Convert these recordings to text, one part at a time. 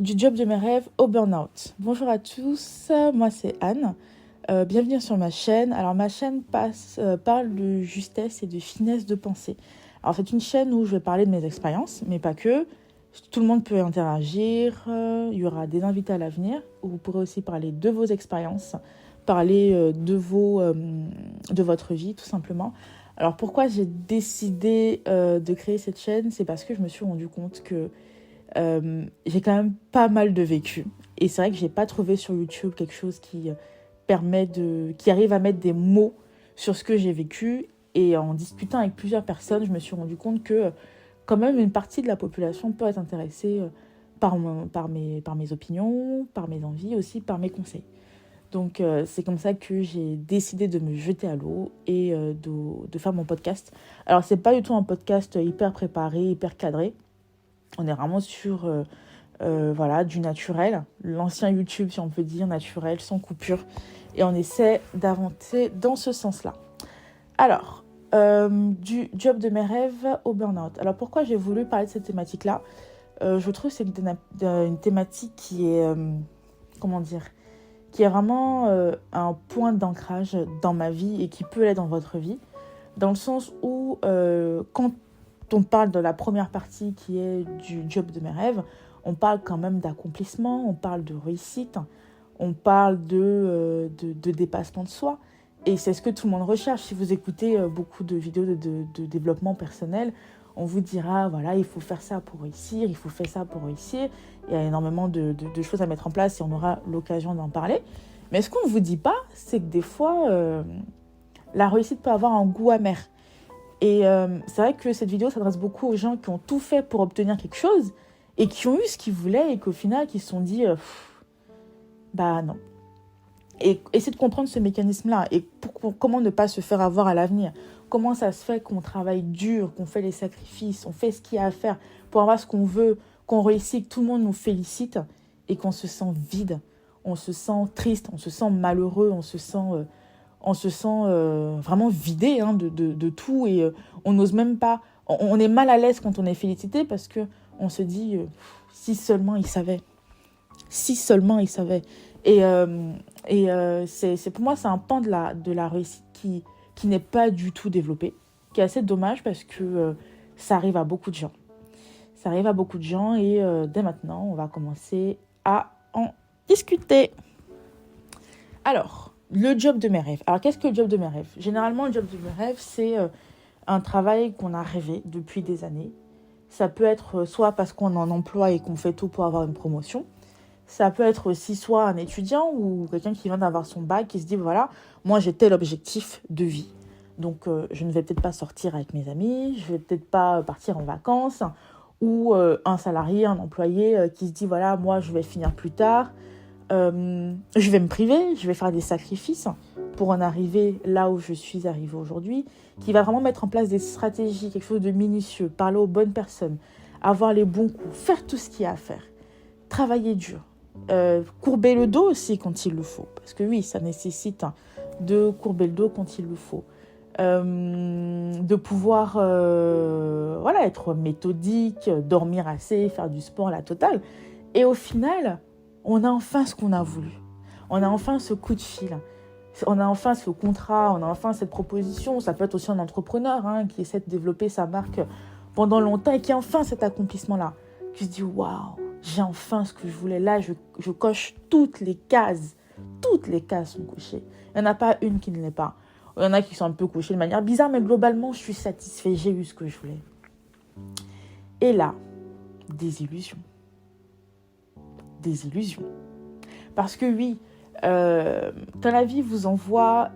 du job de mes rêves au burn-out. Bonjour à tous, moi c'est Anne. Bienvenue sur ma chaîne. Alors ma chaîne parle de justesse et de finesse de pensée. Alors c'est une chaîne où je vais parler de mes expériences, mais pas que. Tout le monde peut interagir, il y aura des invités à l'avenir, où vous pourrez aussi parler de vos expériences, parler de votre vie tout simplement. Alors pourquoi j'ai décidé de créer cette chaîne, c'est parce que je me suis rendu compte que j'ai quand même pas mal de vécu. Et c'est vrai que j'ai pas trouvé sur YouTube quelque chose qui arrive à mettre des mots sur ce que j'ai vécu. Et en discutant avec plusieurs personnes, je me suis rendu compte que quand même une partie de la population peut être intéressée par mes opinions, par mes envies, aussi par mes conseils. Donc c'est comme ça que j'ai décidé de me jeter à l'eau et de faire mon podcast. Alors c'est pas du tout un podcast hyper préparé, hyper cadré. On est vraiment sur du naturel, l'ancien YouTube si on peut dire, naturel, sans coupure. Et on essaie d'avancer dans ce sens-là. Alors, du job de mes rêves au burn-out. Alors pourquoi j'ai voulu parler de cette thématique-là ? Je trouve que c'est une thématique qui est, qui est vraiment un point d'ancrage dans ma vie et qui peut l'être dans votre vie. Dans le sens où, quand on parle de la première partie qui est du job de mes rêves, on parle quand même d'accomplissement, on parle de réussite, on parle de dépassement de soi. Et c'est ce que tout le monde recherche. Si vous écoutez beaucoup de vidéos de développement personnel, on vous dira, voilà, il faut faire ça pour réussir, il faut faire ça pour réussir. Il y a énormément de choses à mettre en place et on aura l'occasion d'en parler. Mais ce qu'on ne vous dit pas, c'est que des fois, la réussite peut avoir un goût amer. Et c'est vrai que cette vidéo s'adresse beaucoup aux gens qui ont tout fait pour obtenir quelque chose et qui ont eu ce qu'ils voulaient et qu'au final, qui se sont dit, bah non. Et essayer de comprendre ce mécanisme-là et comment ne pas se faire avoir à l'avenir. Comment ça se fait qu'on travaille dur, qu'on fait les sacrifices, on fait ce qu'il y a à faire pour avoir ce qu'on veut, qu'on réussit, que tout le monde nous félicite et qu'on se sent vide, on se sent triste, on se sent malheureux, on se sent vraiment vidé de tout et on n'ose même pas. On est mal à l'aise quand on est félicité parce qu'on se dit si seulement il savait. Si seulement il savait. Et c'est pour moi, c'est un pan de la réussite qui n'est pas du tout développé, qui est assez dommage parce que ça arrive à beaucoup de gens. Ça arrive à beaucoup de gens et dès maintenant, on va commencer à en discuter. Alors, le job de mes rêves. Alors, qu'est-ce que le job de mes rêves ? Généralement, le job de mes rêves, c'est un travail qu'on a rêvé depuis des années. Ça peut être soit parce qu'on est en emploi et qu'on fait tout pour avoir une promotion. Ça peut être aussi soit un étudiant ou quelqu'un qui vient d'avoir son bac qui se dit, voilà, moi j'ai tel objectif de vie. Donc, je ne vais peut-être pas sortir avec mes amis, je ne vais peut-être pas partir en vacances. Ou un salarié, un employé qui se dit, voilà, moi je vais finir plus tard. Je vais me priver, je vais faire des sacrifices pour en arriver là où je suis arrivée aujourd'hui, qui va vraiment mettre en place des stratégies, quelque chose de minutieux, parler aux bonnes personnes, avoir les bons coups, faire tout ce qu'il y a à faire, travailler dur, courber le dos aussi quand il le faut, parce que oui, ça nécessite de courber le dos quand il le faut, de pouvoir être méthodique, dormir assez, faire du sport, la totale, et au final, on a enfin ce qu'on a voulu. On a enfin ce coup de fil. On a enfin ce contrat, on a enfin cette proposition. Ça peut être aussi un entrepreneur qui essaie de développer sa marque pendant longtemps et qui a enfin cet accomplissement-là. Qui se dit, waouh, j'ai enfin ce que je voulais. Là, je coche toutes les cases. Toutes les cases sont cochées. Il n'y en a pas une qui ne l'est pas. Il y en a qui sont un peu cochées de manière bizarre, mais globalement, je suis satisfaite. J'ai eu ce que je voulais. Et là, désillusion. Parce que oui, quand la vie vous envoie...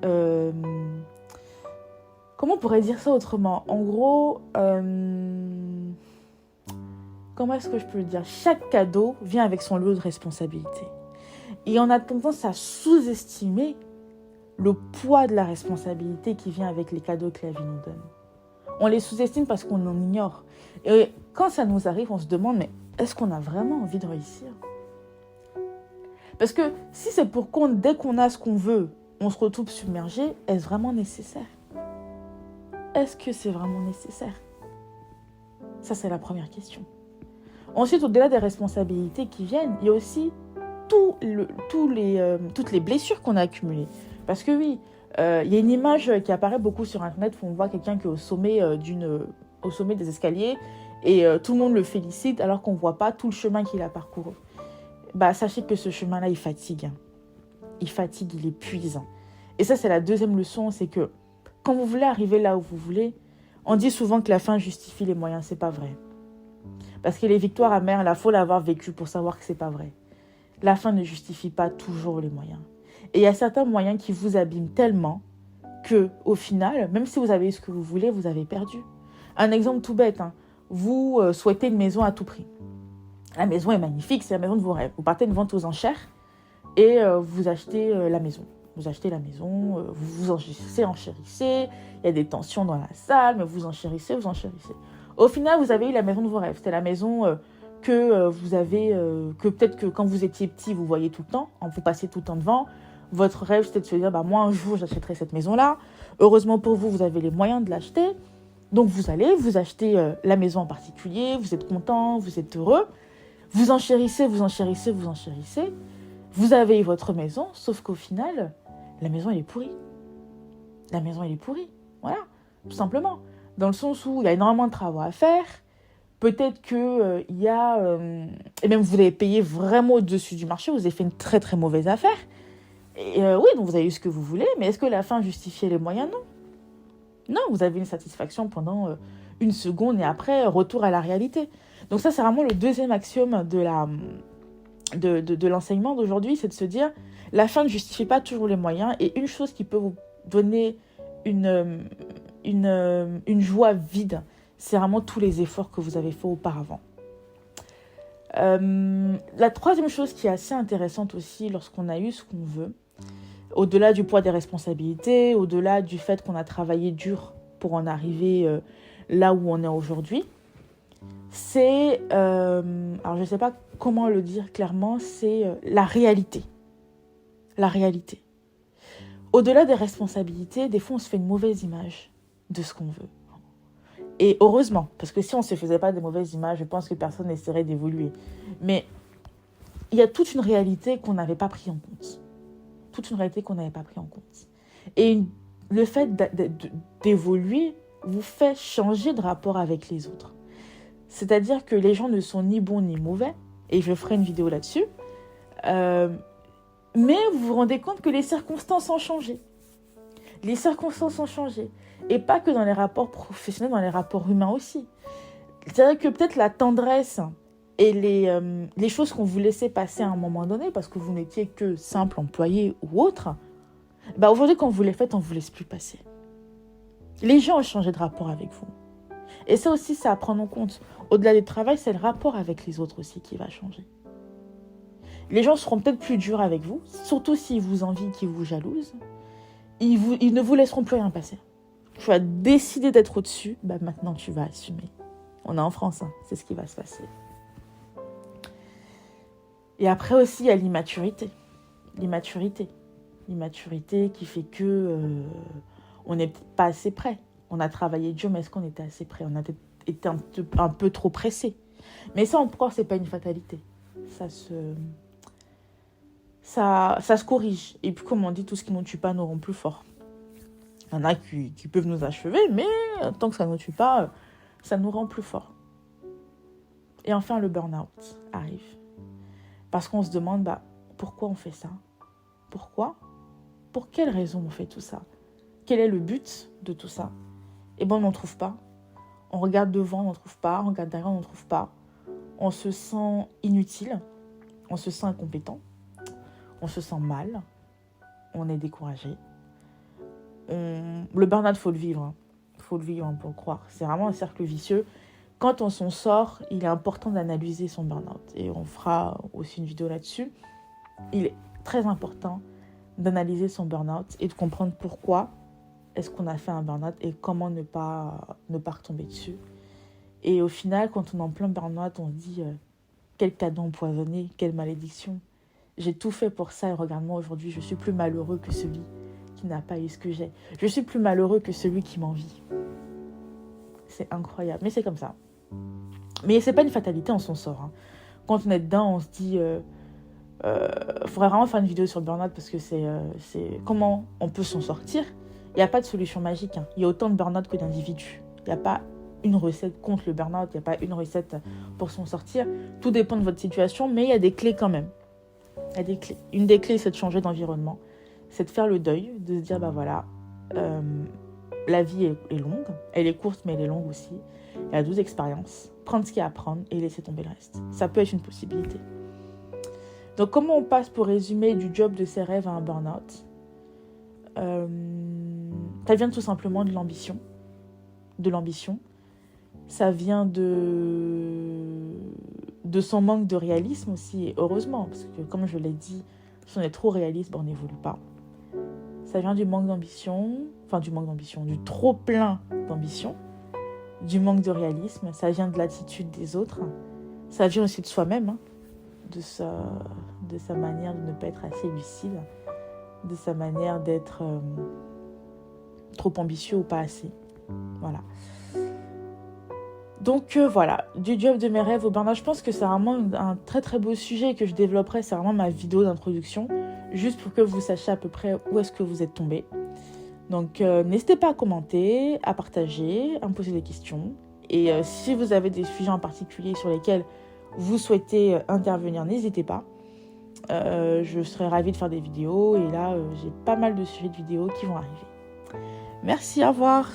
comment on pourrait dire ça autrement ? En gros, comment est-ce que je peux le dire ? Chaque cadeau vient avec son lot de responsabilités. Et on a tendance à sous-estimer le poids de la responsabilité qui vient avec les cadeaux que la vie nous donne. On les sous-estime parce qu'on en ignore. Et quand ça nous arrive, on se demande, mais est-ce qu'on a vraiment envie de réussir ? Parce que si c'est pour dès qu'on a ce qu'on veut, on se retrouve submergé, est-ce vraiment nécessaire ? Est-ce que c'est vraiment nécessaire ? Ça, c'est la première question. Ensuite, au-delà des responsabilités qui viennent, il y a aussi toutes les blessures qu'on a accumulées. Parce que oui, il y a une image qui apparaît beaucoup sur Internet où on voit quelqu'un qui est au sommet des escaliers et tout le monde le félicite alors qu'on ne voit pas tout le chemin qu'il a parcouru. Sachez que ce chemin-là, il fatigue. Il fatigue, il épuise. Et ça, c'est la deuxième leçon, c'est que quand vous voulez arriver là où vous voulez, on dit souvent que la fin justifie les moyens. C'est pas vrai. Parce que les victoires amères, il faut l'avoir vécu pour savoir que c'est pas vrai. La fin ne justifie pas toujours les moyens. Et il y a certains moyens qui vous abîment tellement que, au final, même si vous avez eu ce que vous voulez, vous avez perdu. Un exemple tout bête, vous souhaitez une maison à tout prix. La maison est magnifique, c'est la maison de vos rêves. Vous partez une vente aux enchères et vous achetez la maison. Vous achetez la maison, vous vous enchérissez, il y a des tensions dans la salle, mais vous enchérissez. Au final, vous avez eu la maison de vos rêves. C'était la maison que vous avez, que peut-être que quand vous étiez petit, vous voyez tout le temps, vous passez tout le temps devant. Votre rêve, c'était de se dire, moi, un jour, j'achèterai cette maison-là. Heureusement pour vous, vous avez les moyens de l'acheter. Donc, vous allez, vous achetez la maison en particulier, vous êtes content, vous êtes heureux. Vous enchérissez. Vous avez eu votre maison, sauf qu'au final, la maison, elle est pourrie. Voilà, tout simplement. Dans le sens où il y a énormément de travaux à faire. Peut-être qu'il y a... et même vous avez payé vraiment au-dessus du marché, vous avez fait une très très mauvaise affaire. Et oui, donc vous avez eu ce que vous voulez, mais est-ce que la fin justifiait les moyens? Non. Non, vous avez une satisfaction pendant une seconde et après, retour à la réalité. Donc ça, c'est vraiment le deuxième axiome de l'enseignement d'aujourd'hui, c'est de se dire, la fin ne justifie pas toujours les moyens. Et une chose qui peut vous donner une joie vide, c'est vraiment tous les efforts que vous avez faits auparavant. La troisième chose qui est assez intéressante aussi lorsqu'on a eu ce qu'on veut, au-delà du poids des responsabilités, au-delà du fait qu'on a travaillé dur pour en arriver là où on est aujourd'hui, c'est, alors je ne sais pas comment le dire clairement, c'est la réalité. La réalité. Au-delà des responsabilités, des fois on se fait une mauvaise image de ce qu'on veut. Et heureusement, parce que si on ne se faisait pas de mauvaises images, je pense que personne n'essaierait d'évoluer. Mais il y a toute une réalité qu'on n'avait pas pris en compte. Et le fait d'évoluer vous fait changer de rapport avec les autres. C'est-à-dire que les gens ne sont ni bons ni mauvais, et je ferai une vidéo là-dessus, mais vous vous rendez compte que les circonstances ont changé. Et pas que dans les rapports professionnels, dans les rapports humains aussi. C'est-à-dire que peut-être la tendresse et les choses qu'on vous laissait passer à un moment donné, parce que vous n'étiez que simple employé ou autre, aujourd'hui, quand vous les faites, on ne vous laisse plus passer. Les gens ont changé de rapport avec vous. Et ça aussi, c'est à prendre en compte. Au-delà du travail, c'est le rapport avec les autres aussi qui va changer. Les gens seront peut-être plus durs avec vous, surtout s'ils vous envient, qu'ils vous jalousent. Ils ne vous laisseront plus rien passer. Tu as décidé d'être au-dessus, maintenant tu vas assumer. On est en France, c'est ce qui va se passer. Et après aussi, il y a l'immaturité. L'immaturité qui fait que on n'est pas assez prêt. On a travaillé dur, mais est-ce qu'on était assez prêt? On a été un peu trop pressé. Mais ça encore, c'est pas une fatalité. Ça se corrige. Et puis, comme on dit, tout ce qui ne nous tue pas nous rend plus fort. Il y en a qui peuvent nous achever, mais tant que ça ne nous tue pas, ça nous rend plus fort. Et enfin, le burn-out arrive. Parce qu'on se demande, pourquoi on fait ça? Pourquoi? Pour quelle raison on fait tout ça? Quel est le but de tout ça? On n'en trouve pas. On regarde devant, on n'en trouve pas. On regarde derrière, on n'en trouve pas. On se sent inutile. On se sent incompétent. On se sent mal. On est découragé. Le burn-out, il faut le vivre. Il faut le vivre pour le croire. C'est vraiment un cercle vicieux. Quand on s'en sort, il est important d'analyser son burn-out. Et on fera aussi une vidéo là-dessus. Il est très important d'analyser son burn-out et de comprendre pourquoi est-ce qu'on a fait un burn-out et comment ne pas retomber dessus. Et au final, quand on est en plein burn-out, on se dit quel cadeau empoisonné, quelle malédiction. J'ai tout fait pour ça et regarde-moi aujourd'hui, je suis plus malheureux que celui qui n'a pas eu ce que j'ai. Je suis plus malheureux que celui qui m'envie. C'est incroyable, mais c'est comme ça. Mais c'est pas une fatalité, on s'en sort. Hein. Quand on est dedans, on se dit... faudrait vraiment faire une vidéo sur le burn-out parce que c'est comment on peut s'en sortir. Il n'y a pas de solution magique. Hein. Il y a autant de burn-out que d'individus. Il n'y a pas une recette contre le burn-out. Il n'y a pas une recette pour s'en sortir. Tout dépend de votre situation, mais il y a des clés quand même. Il y a des clés. Une des clés, c'est de changer d'environnement. C'est de faire le deuil, de se dire, bah voilà, la vie est longue. Elle est courte, mais elle est longue aussi. Il y a 12 expériences. Prendre ce qu'il y a à prendre et laisser tomber le reste. Ça peut être une possibilité. Donc, comment on passe, pour résumer, du job de ses rêves à un burn-out ? Ça vient tout simplement de l'ambition. Ça vient de son manque de réalisme aussi, et heureusement, parce que comme je l'ai dit, si on est trop réaliste, on n'évolue pas. Ça vient du manque d'ambition, du trop plein d'ambition, du manque de réalisme, ça vient de l'attitude des autres, ça vient aussi de soi-même, hein, de sa manière de ne pas être assez lucide, de sa manière d'être trop ambitieux ou pas assez. Voilà. Donc voilà, du job de mes rêves au burn-out, je pense que c'est vraiment un très très beau sujet que je développerai, c'est vraiment ma vidéo d'introduction, juste pour que vous sachiez à peu près où est-ce que vous êtes tombé. Donc n'hésitez pas à commenter, à partager, à me poser des questions. Et si vous avez des sujets en particulier sur lesquels vous souhaitez intervenir, n'hésitez pas. Je serai ravie de faire des vidéos et là j'ai pas mal de sujets de vidéos qui vont arriver. Merci, au revoir.